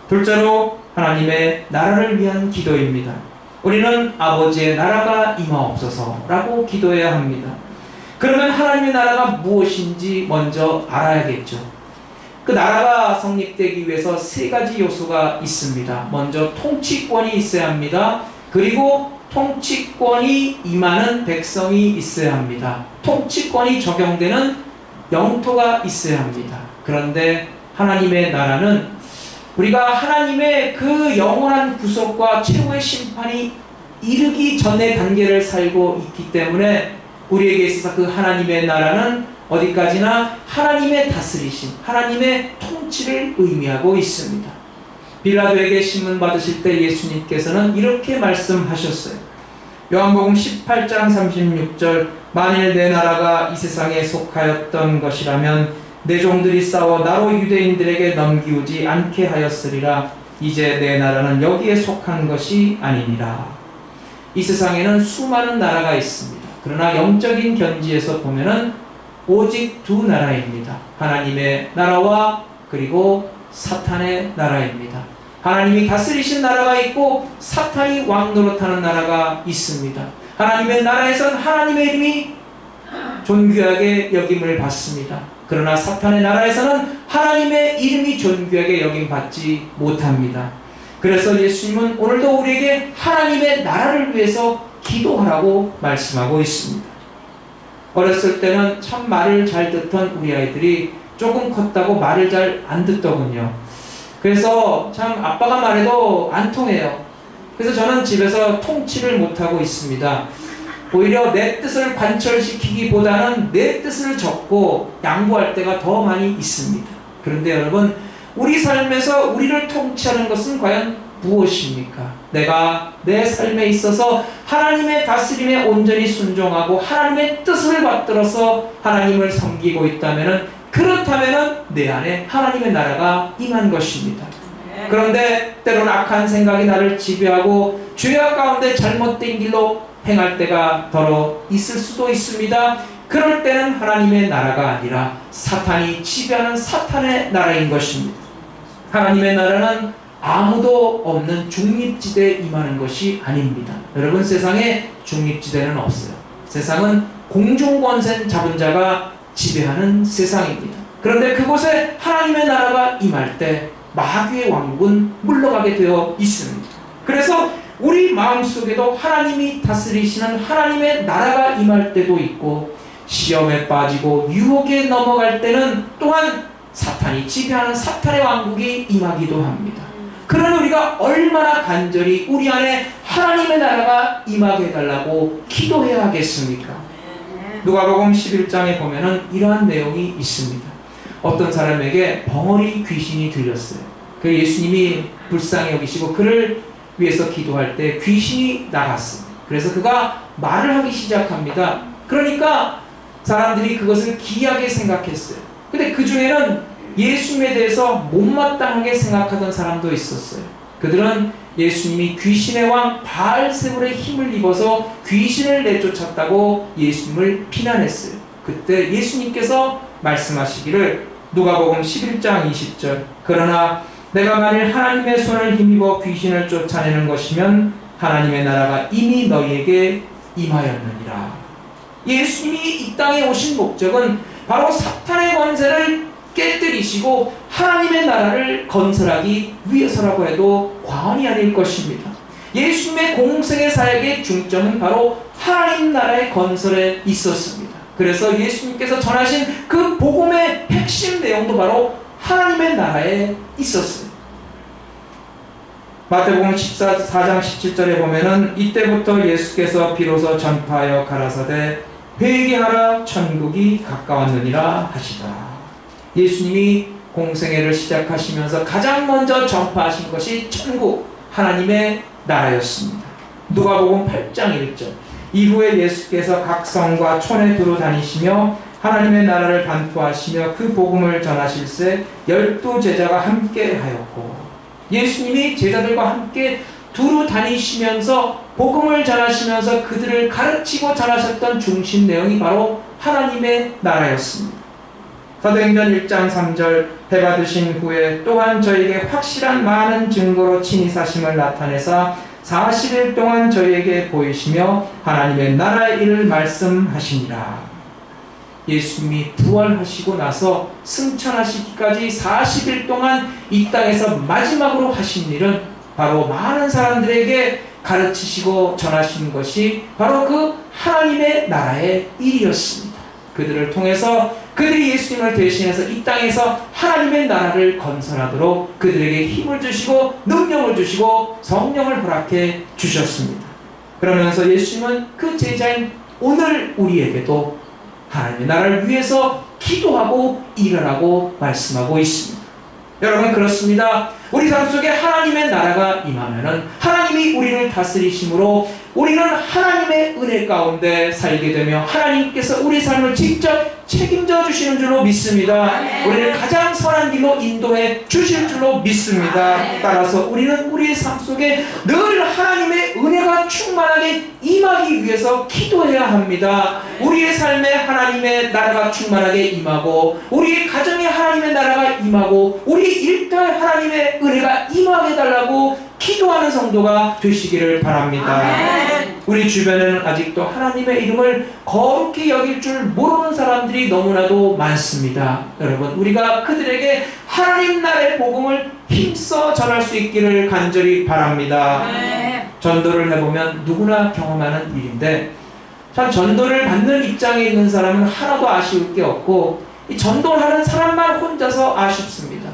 둘째로 하나님의 나라를 위한 기도입니다. 우리는 아버지의 나라가 임하옵소서라고 기도해야 합니다. 그러면 하나님의 나라가 무엇인지 먼저 알아야겠죠. 그 나라가 성립되기 위해서 세 가지 요소가 있습니다. 먼저 통치권이 있어야 합니다. 그리고 통치권이 임하는 백성이 있어야 합니다. 통치권이 적용되는 영토가 있어야 합니다. 그런데 하나님의 나라는 우리가 하나님의 그 영원한 구속과 최후의 심판이 이르기 전의 단계를 살고 있기 때문에 우리에게 있어서 그 하나님의 나라는 어디까지나 하나님의 다스리심, 하나님의 통치를 의미하고 있습니다. 빌라도에게 신문 받으실 때 예수님께서는 이렇게 말씀하셨어요. 요한복음 18장 36절, 만일 내 나라가 이 세상에 속하였던 것이라면 내 종들이 싸워 나로 유대인들에게 넘기우지 않게 하였으리라. 이제 내 나라는 여기에 속한 것이 아니니라. 이 세상에는 수많은 나라가 있습니다. 그러나 영적인 견지에서 보면은 오직 두 나라입니다. 하나님의 나라와 그리고 사탄의 나라입니다. 하나님이 다스리신 나라가 있고 사탄이 왕노릇하는 나라가 있습니다. 하나님의 나라에선 하나님의 이름이 존귀하게 여김을 받습니다. 그러나 사탄의 나라에서는 하나님의 이름이 존귀하게 여김받지 못합니다. 그래서 예수님은 오늘도 우리에게 하나님의 나라를 위해서 기도하라고 말씀하고 있습니다. 어렸을 때는 참 말을 잘 듣던 우리 아이들이 조금 컸다고 말을 잘 안 듣더군요. 그래서 참 아빠가 말해도 안 통해요. 그래서 저는 집에서 통치를 못하고 있습니다. 오히려 내 뜻을 관철시키기보다는 내 뜻을 적고 양보할 때가 더 많이 있습니다. 그런데 여러분, 우리 삶에서 우리를 통치하는 것은 과연 무엇입니까? 내가 내 삶에 있어서 하나님의 다스림에 온전히 순종하고 하나님의 뜻을 받들어서 하나님을 섬기고 있다면 그렇다면 내 안에 하나님의 나라가 임한 것입니다. 그런데 때로는 악한 생각이 나를 지배하고 죄악 가운데 잘못된 길로 행할 때가 더러 있을 수도 있습니다. 그럴 때는 하나님의 나라가 아니라 사탄이 지배하는 사탄의 나라인 것입니다. 하나님의 나라는 아무도 없는 중립지대에 임하는 것이 아닙니다. 여러분, 세상에 중립지대는 없어요. 세상은 공중권세 잡은 자가 지배하는 세상입니다. 그런데 그곳에 하나님의 나라가 임할 때 마귀의 왕국은 물러가게 되어 있습니다. 그래서 우리 마음속에도 하나님이 다스리시는 하나님의 나라가 임할 때도 있고, 시험에 빠지고 유혹에 넘어갈 때는 또한 사탄이 지배하는 사탄의 왕국이 임하기도 합니다. 그러나 우리가 얼마나 간절히 우리 안에 하나님의 나라가 임하게 해달라고 기도해야 하겠습니까? 누가복음 11장에 보면은 이러한 내용이 있습니다. 어떤 사람에게 벙어리 귀신이 들렸어요. 그 예수님이 불쌍히 여기시고 그를 위해서 기도할 때 귀신이 나갔어요. 그래서 그가 말을 하기 시작합니다. 그러니까 사람들이 그것을 기이하게 생각했어요. 근데 그 중에는 예수님에 대해서 못마땅하게 생각하던 사람도 있었어요. 그들은 예수님이 귀신의 왕 바알세불의 힘을 입어서 귀신을 내쫓았다고 예수님을 비난했어요. 그때 예수님께서 말씀하시기를, 누가복음 11장 20절, 그러나 내가 만일 하나님의 손을 힘입어 귀신을 쫓아내는 것이면 하나님의 나라가 이미 너희에게 임하였느니라. 예수님이 이 땅에 오신 목적은 바로 사탄의 권세를 깨뜨리시고 하나님의 나라를 건설하기 위해서라고 해도 과언이 아닐 것입니다. 예수님의 공생의 사역의 중점은 바로 하나님 나라의 건설에 있었습니다. 그래서 예수님께서 전하신 그 복음의 핵심 내용도 바로 하나님의 나라에 있었어요. 마태복음 14장 17절에 보면은 이때부터 예수께서 비로소 전파하여 가라사대 회개하라 천국이 가까웠느니라 하시더라. 예수님이 공생애를 시작하시면서 가장 먼저 전파하신 것이 천국, 하나님의 나라였습니다. 누가복음 8장 1절, 이후에 예수께서 각 성과 촌에 두루 다니시며 하나님의 나라를 반포하시며 그 복음을 전하실세 12 제자가 함께 하였고, 예수님이 제자들과 함께 두루 다니시면서 복음을 전하시면서 그들을 가르치고 전하셨던 중심 내용이 바로 하나님의 나라였습니다. 사도행전 1장 3절 배 받으신 후에 또한 저에게 확실한 많은 증거로 친히 사심을 나타내사 40일 동안 저희에게 보이시며 하나님의 나라의 일을 말씀하시니라. 예수님이 부활하시고 나서 승천하시기까지 40일 동안 이 땅에서 마지막으로 하신 일은 바로 많은 사람들에게 가르치시고 전하신 것이 바로 그 하나님의 나라의 일이었습니다. 그들을 통해서 그들이 예수님을 대신해서 이 땅에서 하나님의 나라를 건설하도록 그들에게 힘을 주시고 능력을 주시고 성령을 허락해 주셨습니다. 그러면서 예수님은 그 제자인 오늘 우리에게도 하나님의 나라를 위해서 기도하고 일하라고 말씀하고 있습니다. 여러분, 그렇습니다. 우리 삶 속에 하나님의 나라가 임하면은 하나님이 우리를 다스리심으로 우리는 하나님의 은혜 가운데 살게 되며 하나님께서 우리 삶을 직접 책임져 주시는 줄로 믿습니다. 우리를 가장 선한 길로 인도해 주실 줄로 믿습니다. 따라서 우리는 우리의 삶 속에 늘 하나님의 은혜가 충만하게 임하기 위해서 기도해야 합니다. 우리의 삶에 하나님의 나라가 충만하게 임하고 우리의 가정에 하나님의 나라가 임하고 우리 일터에 하나님의 은혜가 임하게 달라고 기도하는 성도가 되시기를 바랍니다. 우리 주변에는 아직도 하나님의 이름을 거룩히 여길 줄 모르는 사람들이 너무나도 많습니다. 여러분, 우리가 그들에게 하나님 나라의 복음을 힘써 전할 수 있기를 간절히 바랍니다. 전도를 해보면 누구나 경험하는 일인데 참 전도를 받는 입장에 있는 사람은 하나도 아쉬울 게 없고 이 전도를 하는 사람만 혼자서 아쉽습니다.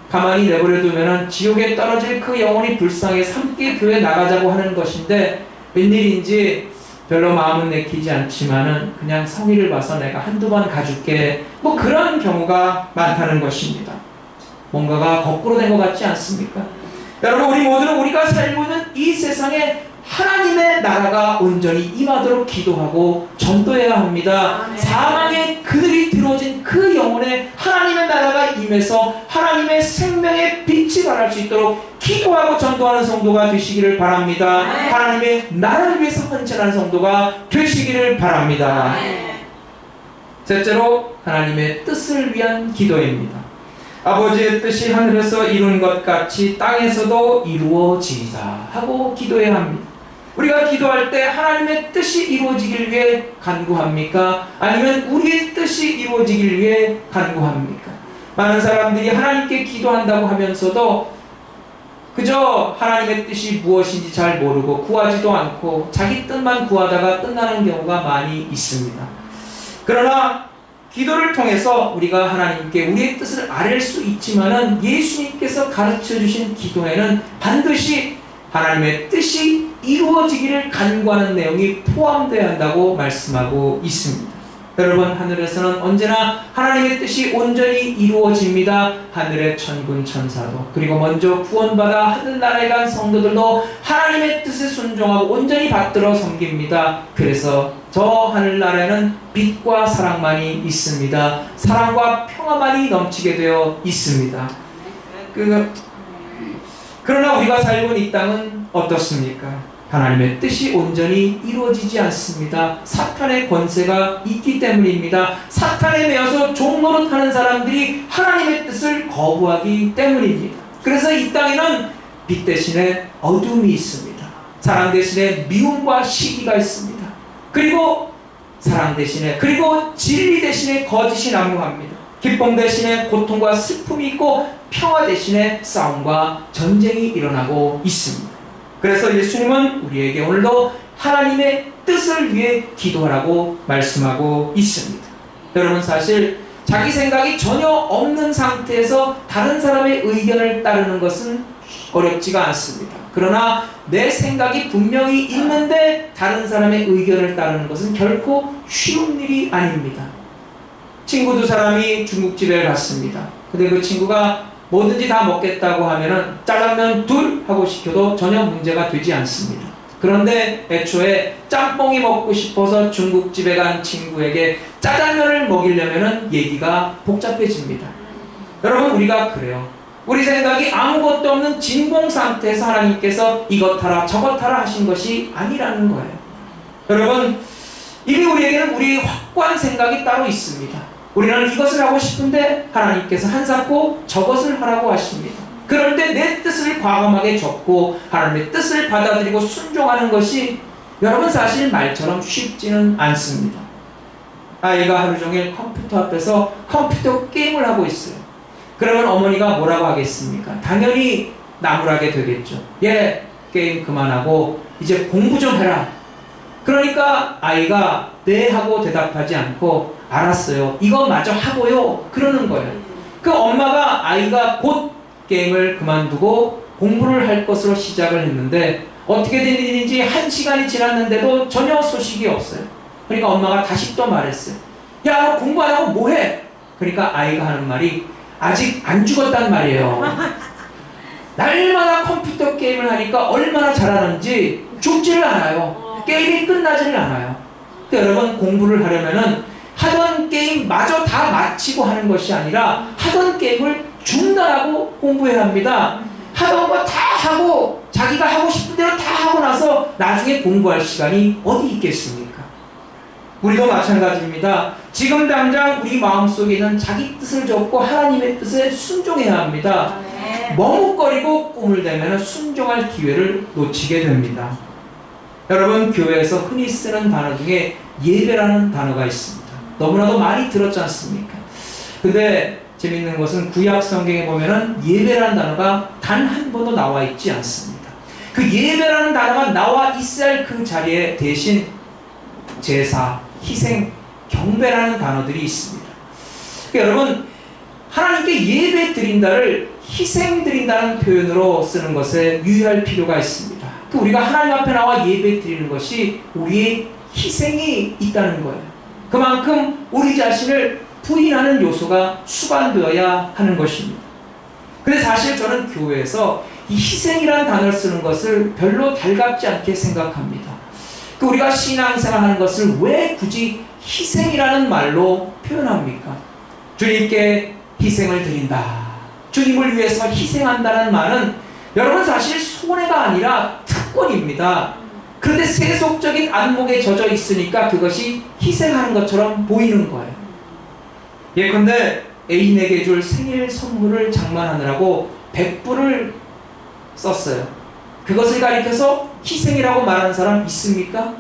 가만히 내버려 두면 지옥에 떨어질 그 영혼이 불쌍해서 함께 교회 나가자고 하는 것인데 웬일인지 별로 마음은 내키지 않지만은 그냥 성의를 봐서 내가 한두 번 가줄게 뭐 그런 경우가 많다는 것입니다. 뭔가가 거꾸로 된 것 같지 않습니까? 여러분, 우리 모두는 우리가 살고 있는 이 세상에 하나님의 나라가 온전히 임하도록 기도하고 전도해야 합니다. 사망의 그늘이 들어진 그 영혼에 하나님의 나라가 임해서 하나님의 생명의 빛이 발할 수 있도록 기도하고 전도하는 성도가 되시기를 바랍니다. 하나님의 나라를 위해서 헌신하는 성도가 되시기를 바랍니다. 셋째로 하나님의 뜻을 위한 기도입니다. 아버지의 뜻이 하늘에서 이룬 것 같이 땅에서도 이루어지이다 하고 기도해야 합니다. 우리가 기도할 때 하나님의 뜻이 이루어지길 위해 간구합니까? 아니면 우리의 뜻이 이루어지길 위해 간구합니까? 많은 사람들이 하나님께 기도한다고 하면서도 그저 하나님의 뜻이 무엇인지 잘 모르고 구하지도 않고 자기 뜻만 구하다가 끝나는 경우가 많이 있습니다. 그러나 기도를 통해서 우리가 하나님께 우리의 뜻을 아뢰 수 있지만은 예수님께서 가르쳐 주신 기도에는 반드시 하나님의 뜻이 이루어지기를 간구하는 내용이 포함되어야 한다고 말씀하고 있습니다. 여러분, 하늘에서는 언제나 하나님의 뜻이 온전히 이루어집니다. 하늘의 천군 천사도 그리고 먼저 구원받아 하늘나라에 간 성도들도 하나님의 뜻에 순종하고 온전히 받들어 섬깁니다. 그래서 저 하늘나라에는 빛과 사랑만이 있습니다. 사랑과 평화만이 넘치게 되어 있습니다. 그러나 우리가 살고 있는 이 땅은 어떻습니까? 하나님의 뜻이 온전히 이루어지지 않습니다. 사탄의 권세가 있기 때문입니다. 사탄에 매여서 종노릇하는 사람들이 하나님의 뜻을 거부하기 때문입니다. 그래서 이 땅에는 빛 대신에 어둠이 있습니다. 사랑 대신에 미움과 시기가 있습니다. 그리고 사랑 대신에 그리고 진리 대신에 거짓이 난무합니다. 기쁨 대신에 고통과 슬픔이 있고 평화 대신에 싸움과 전쟁이 일어나고 있습니다. 그래서 예수님은 우리에게 오늘도 하나님의 뜻을 위해 기도하라고 말씀하고 있습니다. 여러분, 사실 자기 생각이 전혀 없는 상태에서 다른 사람의 의견을 따르는 것은 어렵지가 않습니다. 그러나 내 생각이 분명히 있는데 다른 사람의 의견을 따르는 것은 결코 쉬운 일이 아닙니다. 친구 두 사람이 중국집에 갔습니다. 근데 그 친구가 뭐든지 다 먹겠다고 하면은 짜장면 둘 하고 시켜도 전혀 문제가 되지 않습니다. 그런데 애초에 짬뽕이 먹고 싶어서 중국집에 간 친구에게 짜장면을 먹이려면은 얘기가 복잡해집니다. 여러분, 우리가 그래요. 우리 생각이 아무것도 없는 진공 상태에서 하나님께서 이것 하라 저것 하라 하신 것이 아니라는 거예요. 여러분, 이미 우리에게는 우리의 확고한 생각이 따로 있습니다. 우리는 이것을 하고 싶은데 하나님께서 한사코 저것을 하라고 하십니다. 그럴 때 내 뜻을 과감하게 접고 하나님의 뜻을 받아들이고 순종하는 것이 여러분 사실 말처럼 쉽지는 않습니다. 아이가 하루 종일 컴퓨터 앞에서 컴퓨터 게임을 하고 있어요. 그러면 어머니가 뭐라고 하겠습니까? 당연히 나무라게 되겠죠. 예, 게임 그만하고 이제 공부 좀 해라. 그러니까 아이가 네 하고 대답하지 않고 알았어요. 이거 마저 하고요. 그러는 거예요. 그 엄마가 아이가 곧 게임을 그만두고 공부를 할 것으로 시작을 했는데 어떻게 된 일인지 1시간이 지났는데도 전혀 소식이 없어요. 그러니까 엄마가 다시 또 말했어요. 야, 너 공부 안 하고 뭐 해? 그러니까 아이가 하는 말이 아직 안 죽었단 말이에요. 날마다 컴퓨터 게임을 하니까 얼마나 잘하는지 죽지를 않아요. 게임이 끝나지를 않아요. 그러니까 여러분 공부를 하려면은 하던 게임 마저 다 마치고 하는 것이 아니라 하던 게임을 중단하고 공부해야 합니다. 하던 거 다 하고 자기가 하고 싶은 대로 다 하고 나서 나중에 공부할 시간이 어디 있겠습니까? 우리도 마찬가지입니다. 지금 당장 우리 마음속에 있는 자기 뜻을 접고 하나님의 뜻에 순종해야 합니다. 머뭇거리고 꿈을 대면 순종할 기회를 놓치게 됩니다. 여러분 교회에서 흔히 쓰는 단어 중에 예배라는 단어가 있습니다. 너무나도 많이 들었지 않습니까? 근데 재밌는 것은 구약 성경에 보면은 예배라는 단어가 단 한 번도 나와 있지 않습니다. 그 예배라는 단어가 나와 있어야 할 그 자리에 대신 제사, 희생, 경배라는 단어들이 있습니다. 그러니까 여러분 하나님께 예배 드린다를 희생 드린다는 표현으로 쓰는 것에 유의할 필요가 있습니다. 우리가 하나님 앞에 나와 예배 드리는 것이 우리의 희생이 있다는 거예요. 그만큼 우리 자신을 부인하는 요소가 수반되어야 하는 것입니다. 근데 사실 저는 교회에서 이 희생이라는 단어를 쓰는 것을 별로 달갑지 않게 생각합니다. 우리가 신앙생활 하는 것을 왜 굳이 희생이라는 말로 표현합니까? 주님께 희생을 드린다. 주님을 위해서 희생한다는 말은 여러분 사실 손해가 아니라 특권입니다. 그런데 세속적인 안목에 젖어 있으니까 그것이 희생하는 것처럼 보이는 거예요. 예컨대 애인에게 줄 생일 선물을 장만하느라고 100불을 썼어요. 그것을 가리켜서 희생이라고 말하는 사람 있습니까?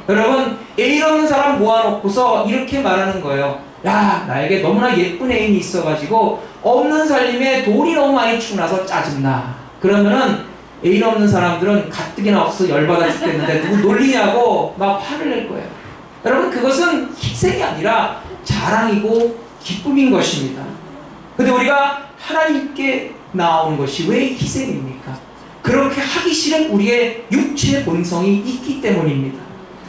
여러분 애인 없는 사람 모아놓고서 이렇게 말하는 거예요. 야, 나에게 너무나 예쁜 애인이 있어가지고 없는 살림에 돈이 너무 많이 추나서 짜증나. 그러면은 애인 없는 사람들은 가뜩이나 없어 열받아 죽겠는데 누구 놀리냐고 막 화를 낼 거예요. 여러분 그것은 희생이 아니라 자랑이고 기쁨인 것입니다. 근데 우리가 하나님께 나온 것이 왜 희생입니까? 그렇게 하기 싫은 우리의 육체의 본성이 있기 때문입니다.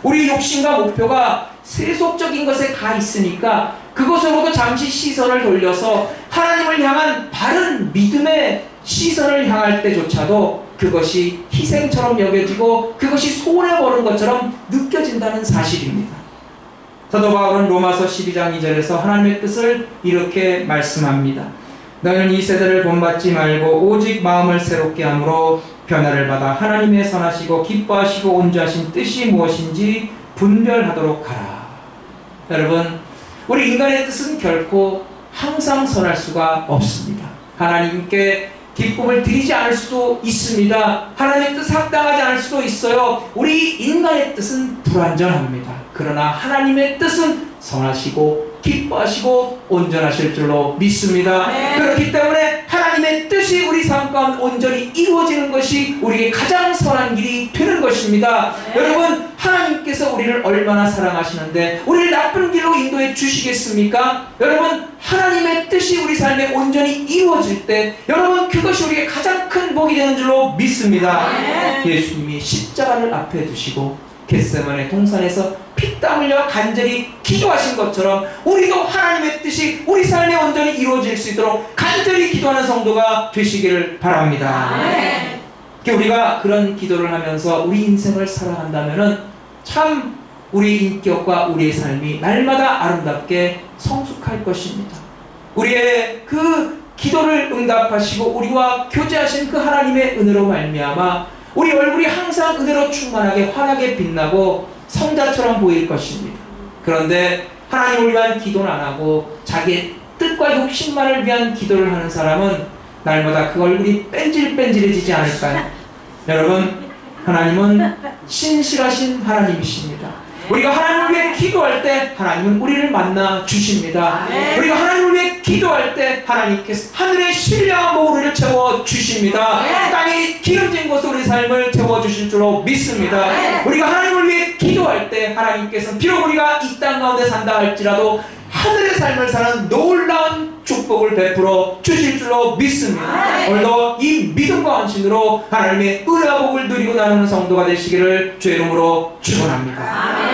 우리의 욕심과 목표가 세속적인 것에 가 있으니까 그것으로도 잠시 시선을 돌려서 하나님을 향한 바른 믿음의 시선을 향할 때조차도 그것이 희생처럼 여겨지고 그것이 손해보는 것처럼 느껴진다는 사실입니다. 사도 바울은 로마서 12장 2절에서 하나님의 뜻을 이렇게 말씀합니다. 너희는 이 세대를 본받지 말고 오직 마음을 새롭게 함으로 변화를 받아 하나님의 선하시고 기뻐하시고 온전하신 뜻이 무엇인지 분별하도록 하라. 여러분 우리 인간의 뜻은 결코 항상 선할 수가 없습니다. 하나님께 기쁨을 드리지 않을 수도 있습니다. 하나님의 뜻 합당하지 않을 수도 있어요. 우리 인간의 뜻은 불완전합니다. 그러나 하나님의 뜻은 선하시고 기뻐하시고 온전하실 줄로 믿습니다. 그렇기 때문에 하나님의 뜻이 우리 삶 가운데 온전히 이루어지는 것이 우리에게 가장 선한 길이 되는 것입니다. 여러분 하나님께서 우리를 얼마나 사랑하시는데 우리를 나쁜 길로 인도해 주시겠습니까? 여러분 하나님의 뜻이 우리 삶에 온전히 이루어질 때 여러분 그것이 우리에게 가장 큰 복이 되는 줄로 믿습니다. 예수님이 십자가를 앞에 두시고 겟세마네 동산에서 피땀 흘려 간절히 기도하신 것처럼 우리도 하나님의 뜻이 우리 삶에 온전히 이루어질 수 있도록 간절히 기도하는 성도가 되시기를 바랍니다. 우리가 그런 기도를 하면서 우리 인생을 살아간다면 참 우리 인격과 우리의 삶이 날마다 아름답게 성숙할 것입니다. 우리의 그 기도를 응답하시고 우리와 교제하신 그 하나님의 은혜로 말미암아 우리 얼굴이 항상 은혜로 충만하게 환하게 빛나고 성자처럼 보일 것입니다. 그런데 하나님을 위한 기도는 안 하고 자기의 뜻과 욕심만을 위한 기도를 하는 사람은 날마다 그 얼굴이 뺀질뺀질해지지 않을까요? 여러분, 하나님은 신실하신 하나님이십니다. 우리가 하나님을 위해 기도할 때 하나님은 우리를 만나 주십니다. 우리가 하나님을 위해 기도할 때 하나님께서 하늘의 신뢰와 모우를 채워 주십니다. 땅이 기름진 곳으로 우리 삶을 채워 주실 줄로 믿습니다. 우리가 하나님을 위해 기도할 때 하나님께서는 비록 우리가 이 땅 가운데 산다 할지라도 하늘의 삶을 사는 놀라운 축복을 베풀어 주실 줄로 믿습니다. 오늘도 이 믿음과 헌신으로 하나님의 은혜와 복을 누리고 나누는 성도가 되시기를 주의 이름으로 축원합니다.